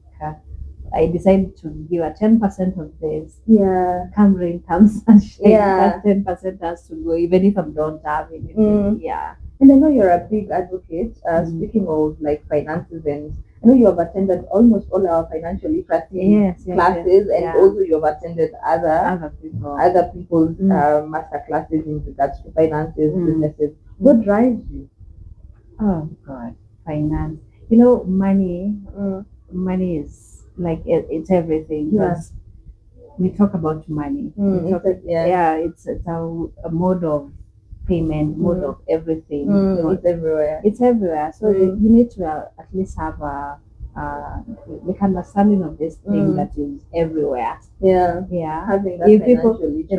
I decided to give a 10% of this. Come rain, come sunshine. That 10% has to go, even if I don't have anything. And I know you're a big advocate. Speaking of like finances, and I know you have attended almost all our financial literacy classes, and also you have attended other people's master classes in regards to finances, businesses. What drives you? Oh God, finance. You know, money. Money is like it's everything. Because we talk about money. It's a mode of payment, mode of everything. It's everywhere. It's everywhere. So you need to at least have a understanding of this thing that is everywhere. Having that if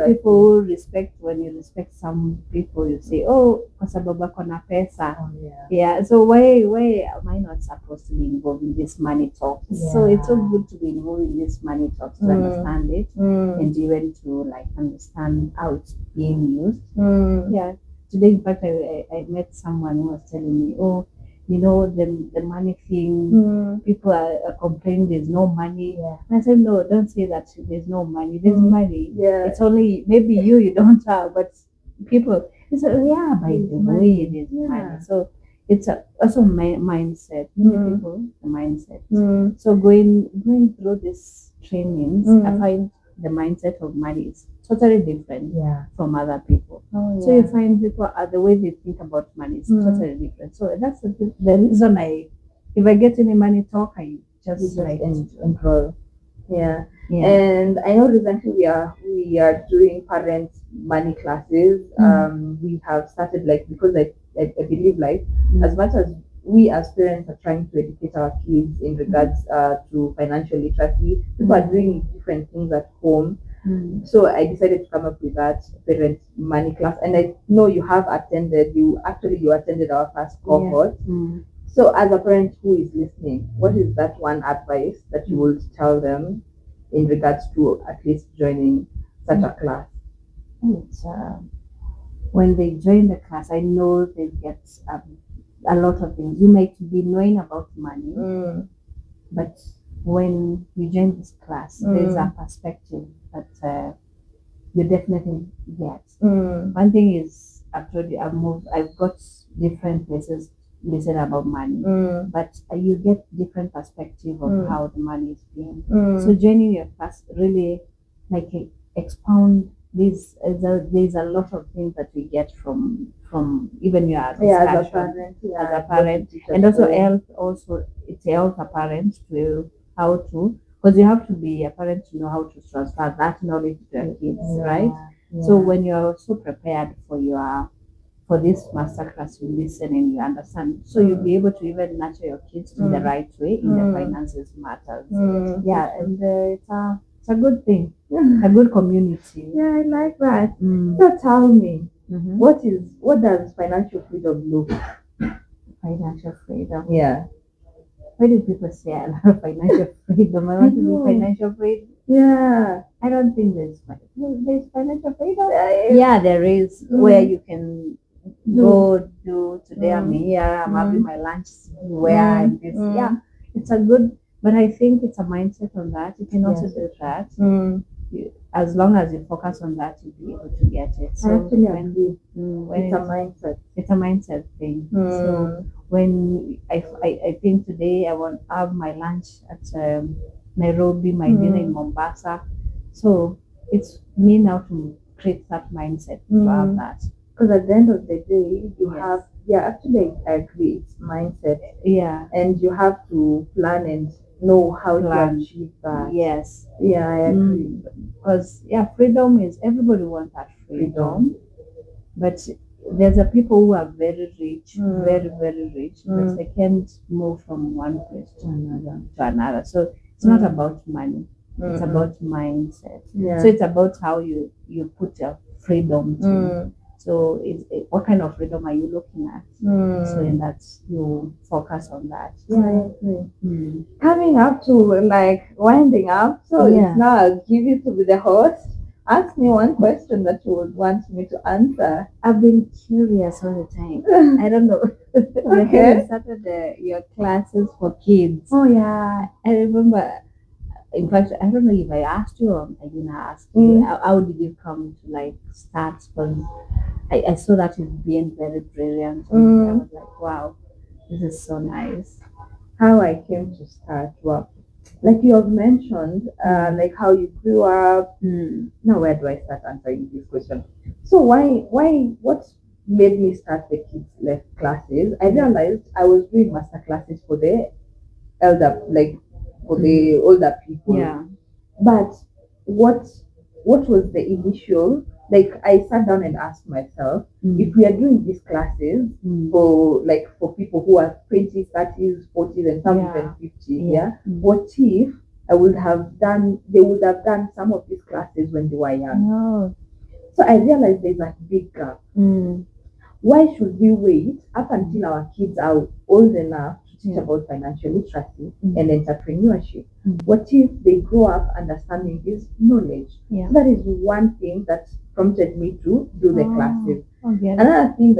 people respect, when you respect some people, you say, oh, kwa sababu ako na pesa. So why am I not supposed to be involved in this money talk? So it's so good to be involved in this money talk to understand it and even to like understand how it's being used. Today, in fact, I met someone who was telling me, oh, you know, the money thing, people are complaining there's no money. And I said, no, don't say that there's no money. There's money. It's only maybe you don't have, but people, they say, by the way, there's money. So it's also mindset. Many people, the mindset. So going through these trainings, I find the mindset of money is totally different from other people. So you find people, the way they think about money is totally different. So that's the reason if I get any money talk, I just like enroll. Yeah. And I know recently we are doing parent money classes. We have started, like, because I believe, like, as much as we as parents are trying to educate our kids in regards to financial literacy, people are doing different things at home. So I decided to come up with that parent money class, and I know you have attended. You attended our first cohort. So as a parent who is listening, what is that one advice that you would tell them in regards to at least joining such a class? It's, when they join the class, I know they get a lot of things. You might be knowing about money, but when you join this class, there's a perspective that you definitely get. One thing is, I've told you, I've got different places listen about money, but you get different perspective of how the money is being. So joining your class really like expound this. There's a lot of things that we get from even your discussion as a parent, and also it helps a parent to how to, because you have to be a parent to know how to transfer that knowledge to your kids, right? So when you're so prepared for this masterclass, you listen and you understand. So you'll be able to even nurture your kids in the right way in the finances matters. Yeah, and it's a good thing, a good community. Yeah, I like that. So tell me, what does financial freedom look? Financial freedom. Yeah. Why do people say I love financial freedom? I want to be financial freedom. Yeah. I don't think there's financial freedom. Yeah, there is, where you can go do today. I'm here. I'm having my lunch where and this. Yeah, it's a good. But I think it's a mindset on that. You can also do that. As long as you focus on that, you'll be able to get it. So Actually, when it's a mindset. It's a mindset thing. So when I think today I want to have my lunch at Nairobi, my dinner in Mombasa. So it's me now to create that mindset to have that. Because at the end of the day, you have, actually, I agree, it's mindset. Yeah. And you have to plan and know how to achieve that. Yes. Yeah, I agree. Because, freedom is, everybody wants that freedom. But there's a people who are very rich, very, very rich, but they can't move from one place to another. So it's not about money. It's about mindset. So it's about how you put your freedom to. So what kind of freedom are you looking at? So in that you focus on that. Yeah, I agree. Coming up to, like, winding up, so it's now I'll give you to be the host. Ask me one question that you would want me to answer. I've been curious all the time. I don't know. When you started your classes for kids. Oh yeah. I remember. In fact, I don't know if I asked you or I didn't ask you. How did you come to like start? Because I saw that you being very brilliant. And I was like, wow, this is so nice. How I came to start? Well, like you have mentioned, like how you grew up. Now, where do I start answering this question? So what made me start the kids left classes? I realized I was doing master classes for the elder, like for the older people. Yeah. But what was the initial, like, I sat down and asked myself, if we are doing these classes for people who are 20s, 30s, 40s, and some even 50s, what if they would have done some of these classes when they were young? So I realized there's a big gap. Why should we wait up until our kids are old enough to teach about financial literacy and entrepreneurship? What if they grow up understanding this knowledge? So that is one thing that prompted me to do the classes. Another thing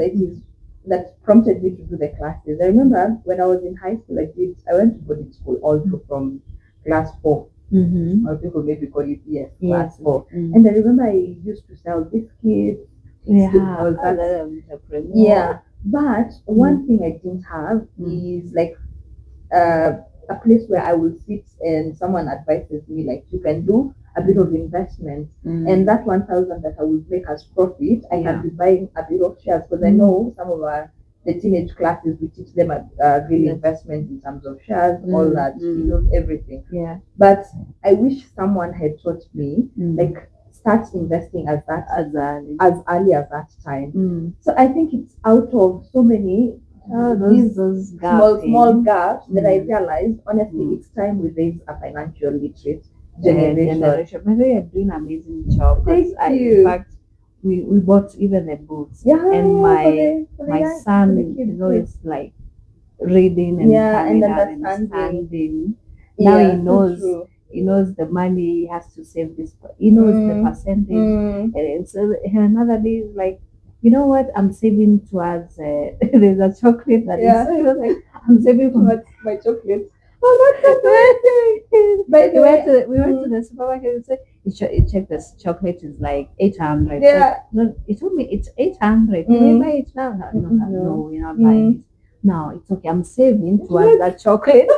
that prompted me to do the classes, I remember when I was in high school, I went to boarding school also from class 4. Or people maybe call it class 4. And I remember I used to sell biscuits. I was an entrepreneur. Yeah, but one thing I didn't have is like a place where I will sit and someone advises me, like, you can do a bit of investment, and that 1,000 that I will make as profit, I can be buying a bit of shares, because I know some of our the teenage classes, we teach them real investment in terms of shares, all that, everything. Yeah. But I wish someone had taught me, like, start investing as early as that time. So I think it's out of so many those small gaps that I realized, honestly, it's time we raise a financial literate generation. Maybe you're doing an amazing job. Thank you. In fact, we bought even the books. And my son, is like reading and understanding. Now he knows. So he knows the money he has to save this. He knows the percentage. And so another day is like, you know what? I'm saving towards. There's a chocolate that is. Like, I'm saving towards my chocolate. Oh, that's amazing! But we went to the supermarket and said, you check this chocolate is like 800. Yeah. Like, no, he told me it's 800. Can we buy it now? No, we're not buying it. No, it's okay. I'm saving towards that chocolate.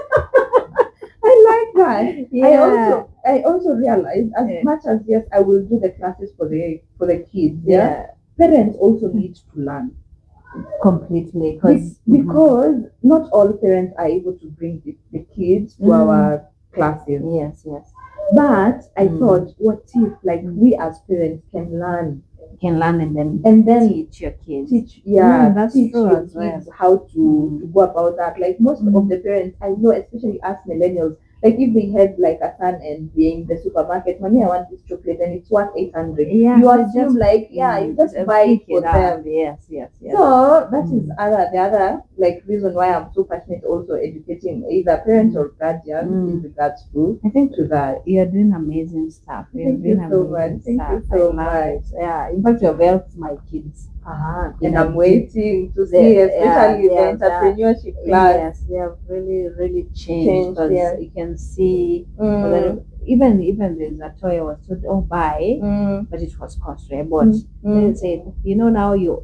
I like that. Yeah. I also realized, as much as yes, I will do the classes for the kids. Yeah. Parents also need to learn completely because not all parents are able to bring the kids to our classes. Yes. But I thought, what if we as parents can learn and then teach your kids. That's teach true your kids well. How to go about that. Like most of the parents I know, especially us millennials, like if they had like a son and being in the supermarket, mommy, I want this chocolate and it's worth 800. Yeah, you assume you just buy it for them. Yes. So that is the other like reason why I'm so passionate also educating either parents or guardians in regards to. I think to that. You're doing amazing stuff. Thank you so much. Thank you so much. Yeah, in fact, you've helped my kids. And I'm waiting to see, especially the entrepreneurship class. Yes, they have really changed because you can see even there's a toy I was told buy, but it was costly. But they said, now you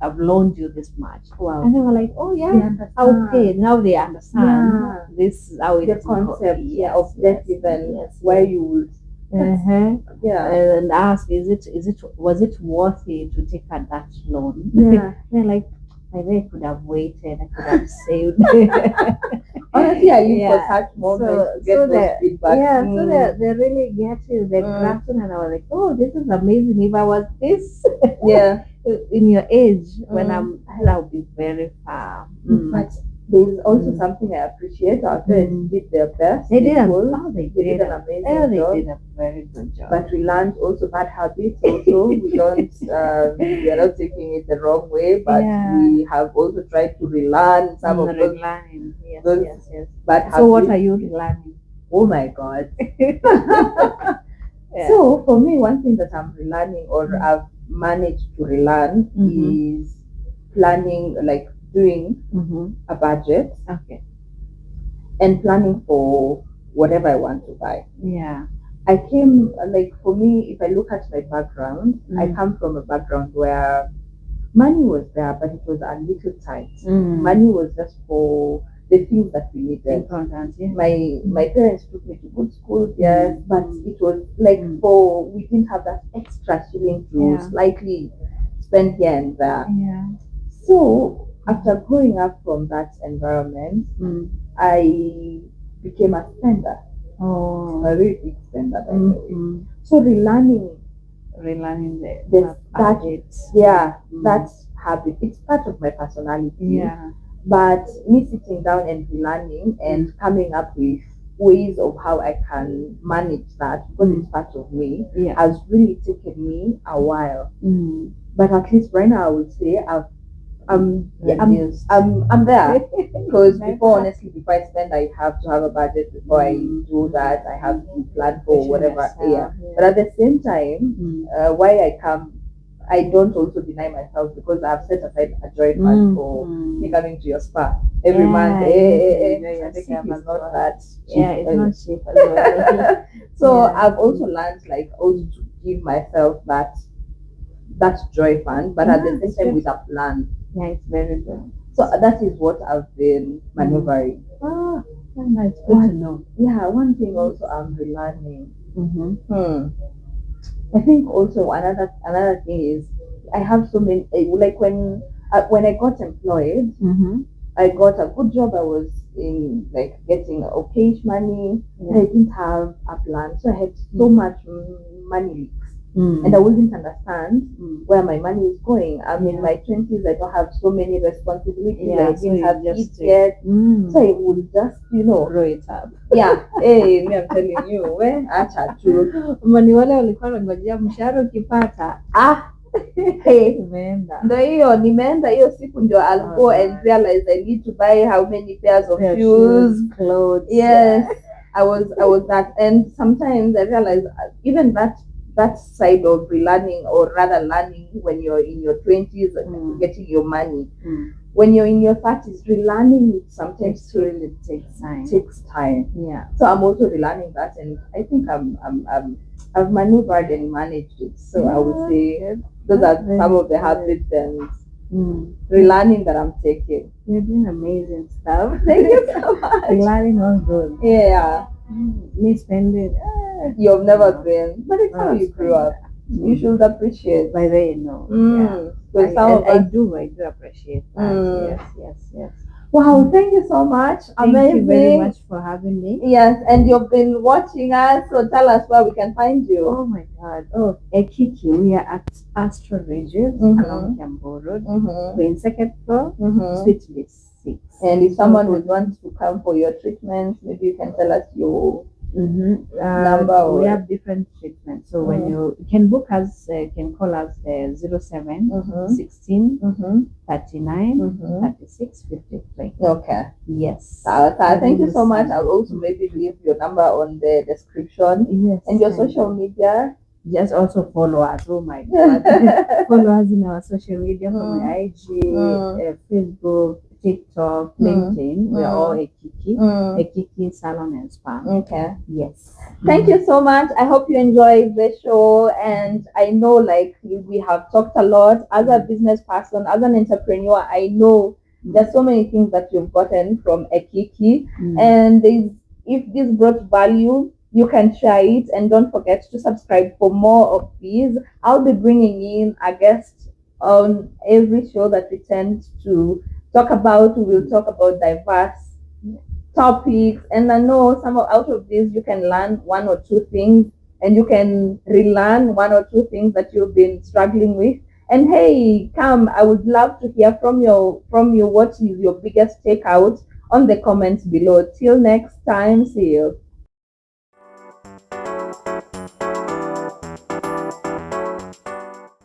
I've loaned you this much. Wow. And they were like, oh yeah, I'll pay. Now they understand this is how the concept of debt even where you would and ask, was it worthy to take that loan? They're like, I could have waited, I could have saved. Honestly, I live for such moments to get those feedback. So they really get it, they're grasping, and I was like, oh, this is amazing. If I was this in your age, when I'll be very far. But there's also something I appreciate. Our parents did their best. They did an amazing job. They did a very good job. But we learned also bad habits. Also, we don't. We are not taking it the wrong way, but we have also tried to relearn some of those. Yes. Bad habits. So what are you relearning? Oh my God. So for me, one thing that I'm relearning or I've managed to relearn is planning, like doing a budget, and planning for whatever I want to buy. Yeah, I came for me, if I look at my background, I come from a background where money was there, but it was a little tight. Money was just for the things that we needed. Important, My parents took me to good school, yes, but it was we didn't have that extra shilling to slightly spend here and there. Yeah. So after growing up from that environment, I became a spender. Oh, a very big spender, by the way. So relearning that habit. That habit. It's part of my personality. Yeah. But me sitting down and relearning and coming up with ways of how I can manage that, because it's part of me, has really taken me a while. But at least right now I would say I'm there. Because before I spend, I have to have a budget. Before I do that, I have to plan for whatever. But at the same time, why I come, I don't also deny myself, because I've set aside a joy fund for me coming to your spa every month. It's not that cheap. It's not cheap. So I've also learned also to give myself that joy fund, but at the same time with a plan. Yeah, it's very good. So that is what I've been maneuvering. It's good to know. Yeah, one thing also I'm relearning. I think also another thing is I have so many, when when I got employed, I got a good job. I was in like getting okay money. Yeah. I didn't have a plan, so I had so much money leaks. And I wouldn't understand where my money is going. I'm in my 20s. I don't have so many responsibilities. Yeah, I so didn't you have just kids yet. So I would just, grow it up. yeah. Hey, me, I'm telling you, acha tu. Mani wale walikuwa wanangojea mshahara ukipata. Hey, Umeenda. ndio hiyo nimeenda hiyo siku ndio I'll go and realize I need to buy how many pairs of shoes, clothes. yes. I was that, and sometimes I realize even that side of relearning, or rather learning when you're in your 20s and getting your money. When you're in your 30s, relearning it sometimes really takes time. Yeah. So I'm also relearning that, and I think I've maneuvered and managed it. So I would say those are some of the habits and relearning that I'm taking. You're doing amazing stuff. Thank you so much. Relearning all good. Yeah. Me spending. You've never been, but it's how you grew up. You should appreciate. By the way, no. I do appreciate that. Yes. Wow, thank you so much. Thank you very much for having me. Yes, and you've been watching us, so tell us where we can find you. Oh my God. Oh, Kiki, we are at Astro Regis along Kiambu Road. We're in second floor, suite B6. And if someone would want to come for your treatment, maybe you can tell us your number. We have different treatments. So when you can book us, can call us 07 16 39 36 53. Okay. Yes. Thank you so much. I'll also maybe leave your number on the description. Yes. And your social media. Just also follow us. Oh my God. Follow us in our social media from IG, Facebook, TikTok, LinkedIn. We are all a Kiki Salon and Spa. Okay. Yes. Thank you so much. I hope you enjoyed the show, and I know like we have talked a lot. As a business person, as an entrepreneur, I know there's so many things that you've gotten from a Kiki, and if this brought value, you can share it, and don't forget to subscribe for more of these. I'll be bringing in a guest on every show that we tend to talk about. We will talk about diverse topics, and I know out of these you can learn one or two things, and you can relearn one or two things that you've been struggling with. And hey, I would love to hear from you what is your biggest takeout on the comments below. Till next time, see you.